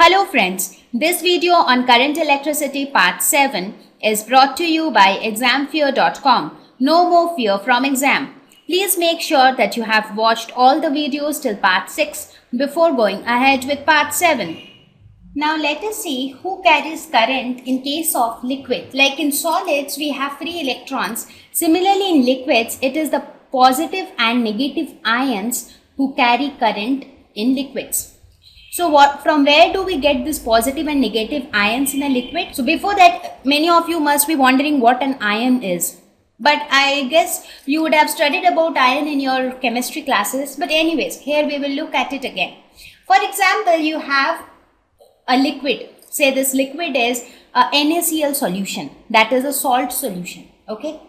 Hello friends, this video on current electricity part 7 is brought to you by examfear.com. No more fear from exam. Please make sure that you have watched all the videos till part 6 before going ahead with part 7. Now let us see who carries current in case of liquid. Like in solids we have free electrons. Similarly in liquids it is the positive and negative ions who carry current in liquids. So from where do we get this positive and negative ions in a liquid? So before that, many of you must be wondering what an ion is. But I guess you would have studied about ion in your chemistry classes. But anyways, here we will look at it again. For example, you have a liquid. Say this liquid is a NaCl solution. That is a salt solution. Okay.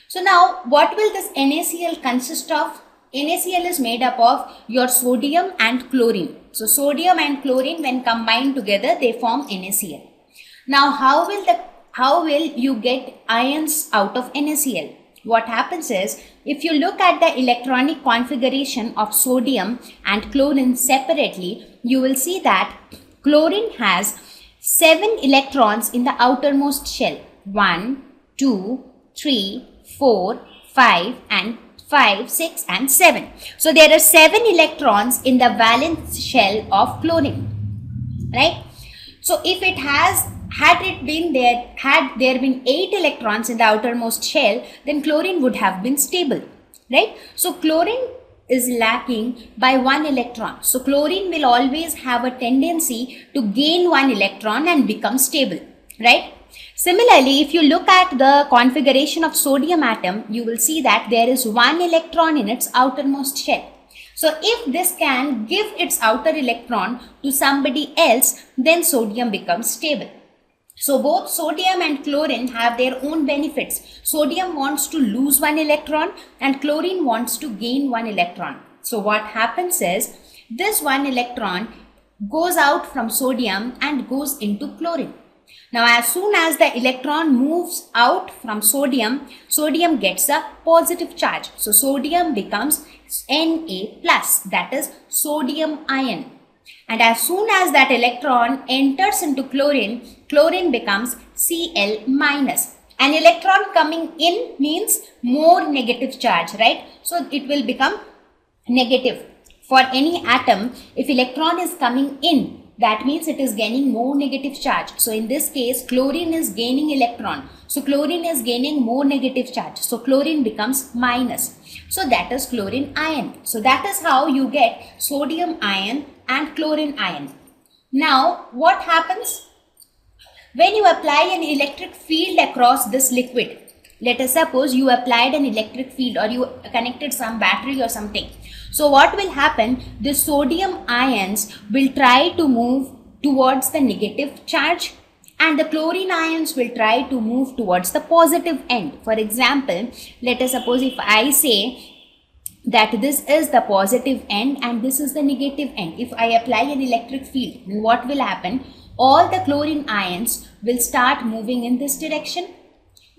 So now what will this NaCl consist of? NaCl is made up of your sodium and chlorine. So sodium and chlorine when combined together they form NaCl. Now how will you get ions out of NaCl? What happens is if you look at the electronic configuration of sodium and chlorine separately, you will see that chlorine has 7 electrons in the outermost shell. 1, 2, 3, 4, 5 and 5, 6 and 7. So there are 7 electrons in the valence shell of chlorine, right? So if it had there been 8 electrons in the outermost shell, then chlorine would have been stable, right? So chlorine is lacking by 1 electron. So chlorine will always have a tendency to gain 1 electron and become stable, right? Similarly, if you look at the configuration of sodium atom, you will see that there is 1 electron in its outermost shell. So if this can give its outer electron to somebody else, then sodium becomes stable. So both sodium and chlorine have their own benefits. Sodium wants to lose 1 electron and chlorine wants to gain 1 electron. So what happens is this 1 electron goes out from sodium and goes into chlorine. Now as soon as the electron moves out from sodium, sodium gets a positive charge. So sodium becomes Na plus, that is sodium ion. And as soon as that electron enters into chlorine, chlorine becomes Cl minus. An electron coming in means more negative charge, right? So it will become negative. For any atom, if electron is coming in, that means it is gaining more negative charge. So in this case, chlorine is gaining electron. So chlorine is gaining more negative charge. So chlorine becomes minus. So that is chlorine ion. So that is how you get sodium ion and chlorine ion. Now what happens when you apply an electric field across this liquid? Let us suppose you applied an electric field or you connected some battery or something. So what will happen? The sodium ions will try to move towards the negative charge and the chlorine ions will try to move towards the positive end. For example, let us suppose if I say that this is the positive end and this is the negative end. If I apply an electric field, then what will happen? All the chlorine ions will start moving in this direction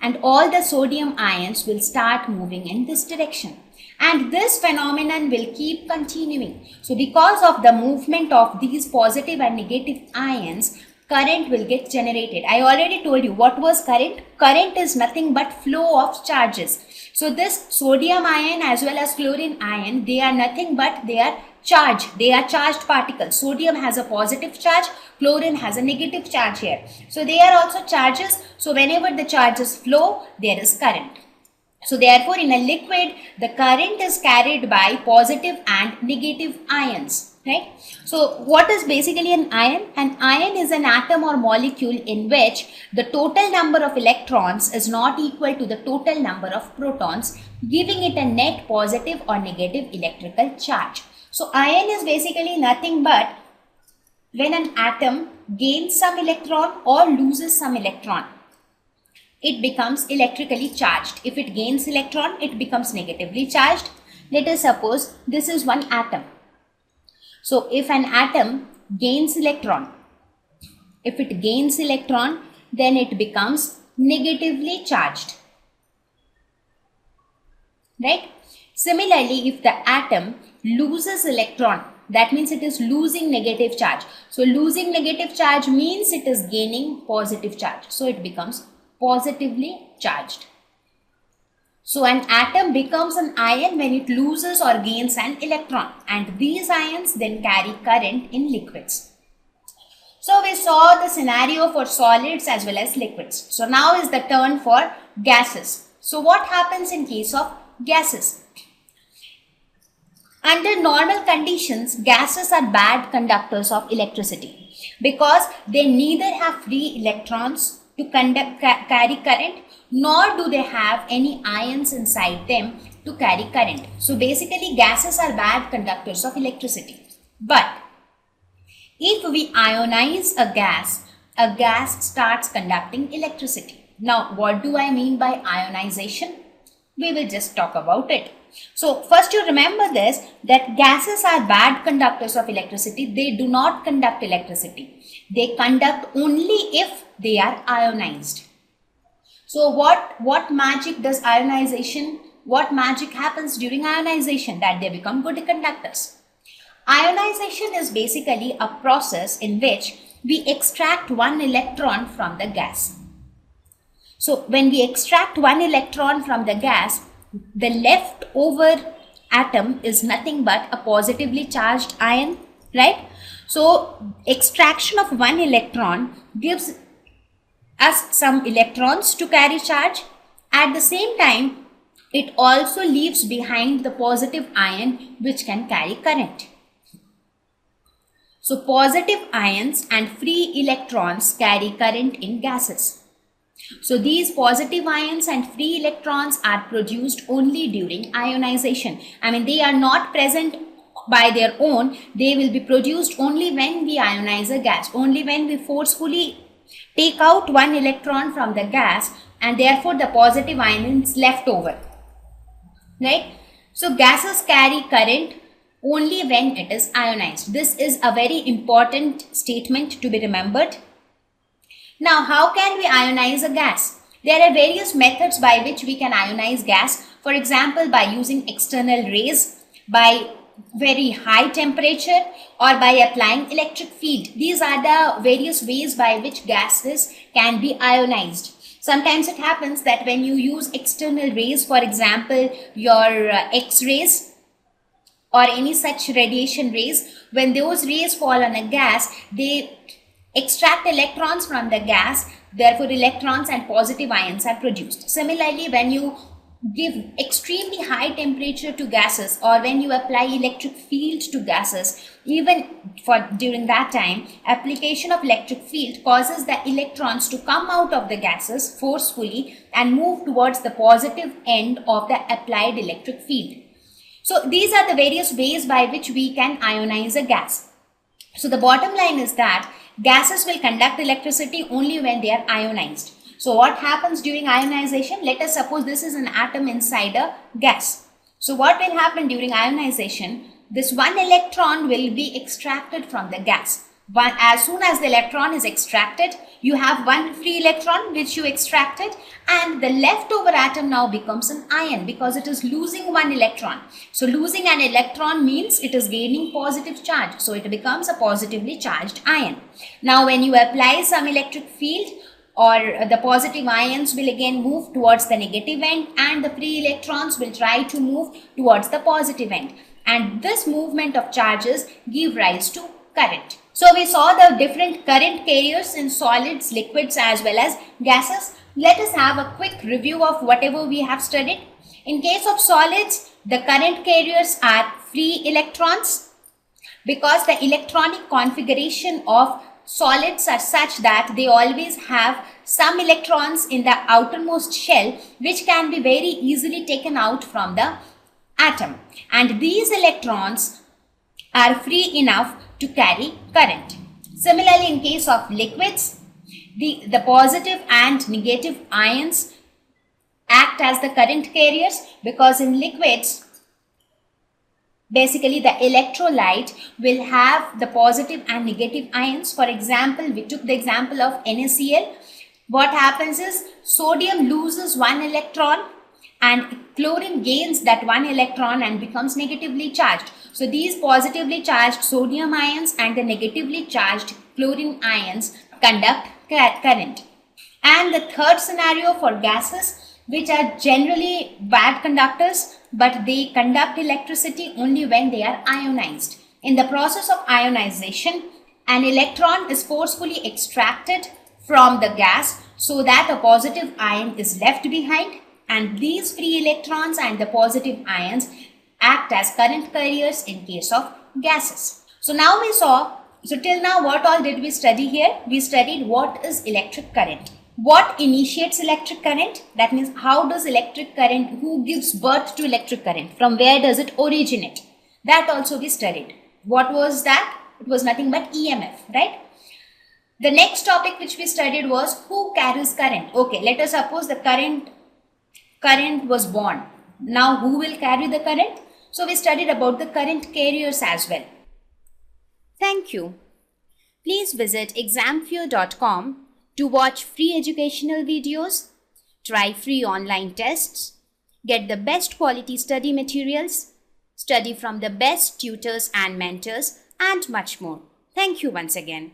and all the sodium ions will start moving in this direction. And this phenomenon will keep continuing. So because of the movement of these positive and negative ions, current will get generated. I already told you what was current. Current is nothing but flow of charges. So this sodium ion as well as chlorine ion, they are nothing but they are charged. They are charged particles. Sodium has a positive charge, chlorine has a negative charge here. So they are also charges. So whenever the charges flow, there is current. So therefore in a liquid, the current is carried by positive and negative ions, right? So what is basically an ion? An ion is an atom or molecule in which the total number of electrons is not equal to the total number of protons, giving it a net positive or negative electrical charge. So ion is basically nothing but when an atom gains some electron or loses some electron, it becomes electrically charged. If it gains electron, it becomes negatively charged. Let us suppose this is one atom. So if an atom gains electron, if it gains electron, then it becomes negatively charged, right? Similarly, if the atom loses electron, That means it is losing negative charge. So losing negative charge means it is gaining positive charge. So it becomes positively charged. So an atom becomes an ion when it loses or gains an electron, and these ions then carry current in liquids. So we saw the scenario for solids as well as liquids. So now is the turn for gases. So what happens in case of gases? Under normal conditions, gases are bad conductors of electricity because they neither have free electrons to carry current, nor do they have any ions inside them to carry current. So basically gases are bad conductors of electricity. But if we ionize a gas starts conducting electricity. Now, what do I mean by ionization? We will just talk about it. So, first you remember this, that gases are bad conductors of electricity. They do not conduct electricity. They conduct only if they are ionized. So, what magic does ionization, what magic happens during ionization? That they become good conductors. Ionization is basically a process in which we extract one electron from the gas. So when we extract one electron from the gas, the leftover atom is nothing but a positively charged ion, right? So extraction of one electron gives us some electrons to carry charge. At the same time, it also leaves behind the positive ion which can carry current. So positive ions and free electrons carry current in gases. So these positive ions and free electrons are produced only during ionization. I mean, they are not present by their own. They will be produced only when we ionize a gas, only when we forcefully take out one electron from the gas, and therefore the positive ion is left over, right? So gases carry current only when it is ionized. This is a very important statement to be remembered. Now, how can we ionize a gas? There are various methods by which we can ionize gas. For example, by using external rays, by very high temperature, or by applying electric field. These are the various ways by which gases can be ionized. Sometimes it happens that when you use external rays, for example, your X-rays, or any such radiation rays, when those rays fall on a gas, they extract electrons from the gas, therefore electrons and positive ions are produced. Similarly, when you give extremely high temperature to gases, or when you apply electric field to gases, even during that time, application of electric field causes the electrons to come out of the gases forcefully and move towards the positive end of the applied electric field. So these are the various ways by which we can ionize a gas. So the bottom line is that gases will conduct electricity only when they are ionized. So what happens during ionization? Let us suppose this is an atom inside a gas. So what will happen during ionization? This one electron will be extracted from the gas. But as soon as the electron is extracted, you have one free electron which you extracted, and the leftover atom now becomes an ion because it is losing one electron. So losing an electron means it is gaining positive charge. So it becomes a positively charged ion. Now when you apply some electric field, or the positive ions will again move towards the negative end, and the free electrons will try to move towards the positive end. And this movement of charges give rise to current. So we saw the different current carriers in solids, liquids as well as gases. Let us have a quick review of whatever we have studied. In case of solids, the current carriers are free electrons because the electronic configuration of solids are such that they always have some electrons in the outermost shell which can be very easily taken out from the atom, and these electrons are free enough to carry current. Similarly, in case of liquids, the positive and negative ions act as the current carriers because in liquids, basically the electrolyte will have the positive and negative ions. For example, we took the example of NaCl. What happens is sodium loses one electron and chlorine gains that one electron and becomes negatively charged. So these positively charged sodium ions and the negatively charged chlorine ions conduct current. And the third scenario for gases, which are generally bad conductors, but they conduct electricity only when they are ionized. In the process of ionization, an electron is forcefully extracted from the gas so that a positive ion is left behind, and these free electrons and the positive ions act as current carriers in case of gases. So now we saw, so till now what all did we study here? We studied what is electric current. What initiates electric current? That means how does electric current, who gives birth to electric current? From where does it originate? That also we studied. What was that? It was nothing but EMF, right? The next topic which we studied was who carries current. Okay, let us suppose the current was born. Now who will carry the current? So we studied about the current carriers as well. Thank you. Please visit examfear.com to watch free educational videos, try free online tests, get the best quality study materials, study from the best tutors and mentors, and much more. Thank you once again.